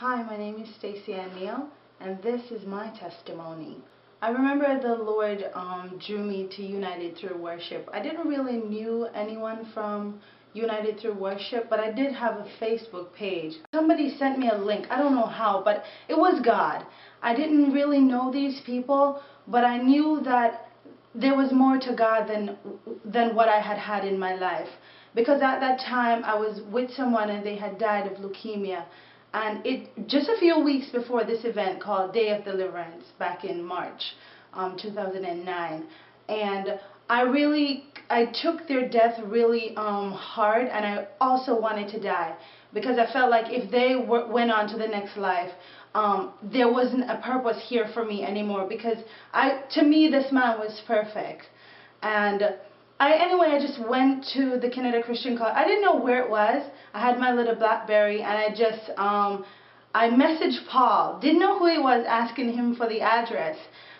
Hi, my name is Stacy and this is my testimony. I remember the Lord drew me to United Through Worship. I didn't really knew anyone from United Through Worship, but I did have a Facebook page. Somebody sent me a link. I don't know how, but it was God. I didn't really know these people, but I knew that there was more to God than what I had had in my life. Because at that time I was with someone and they had died of leukemia. And it just a few weeks before this event called Day of Deliverance back in March 2009. And I took their death really hard, and I also wanted to die because I felt like if they went on to the next life, there wasn't a purpose here for me anymore, because to me this man was perfect. And anyway, I just went to the Canada Christian College. I didn't know where it was. I had my little BlackBerry, and I messaged Paul. Didn't know who he was, asking him for the address.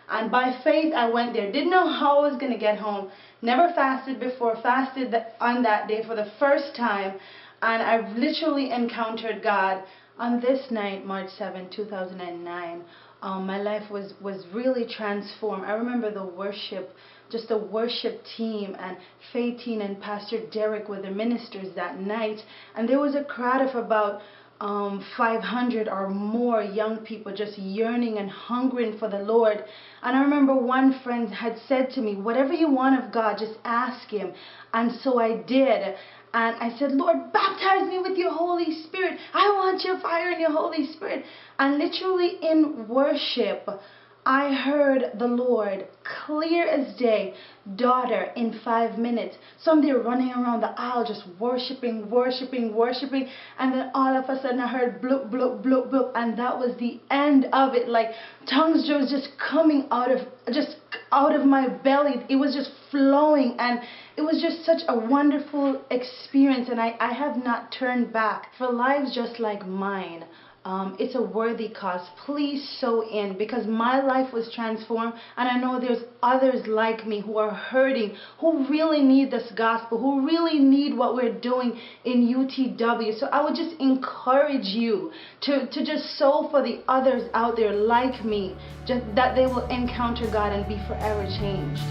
And by faith, I went there. Didn't know how I was going to get home. Never fasted before. Fasted on that day for the first time. And I literally encountered God on this night, March 7, 2009. My life was really transformed. I remember the worship, just the worship team, and Faitine and Pastor Derek were the ministers that night. And there was a crowd of about 500 or more young people just yearning and hungering for the Lord. And I remember one friend had said to me, whatever you want of God, just ask Him. And so I did. And I said, Lord, baptize me with your Holy Spirit. I want your fire and your Holy Spirit. And literally in worship, I heard the Lord clear as day, daughter, in 5 minutes. So I'm there running around the aisle just worshiping, worshiping, worshiping. And then all of a sudden I heard bloop, bloop, bloop, bloop. And that was the end of it. Like tongues was just coming out of my belly. It was just flowing. And it was just such a wonderful experience. And I have not turned back. For lives just like mine, it's a worthy cause. Please sow in, because my life was transformed, and I know there's others like me who are hurting, who really need this gospel, who really need what we're doing in UTW. So I would just encourage you to just sow for the others out there like me, just that they will encounter God and be forever changed.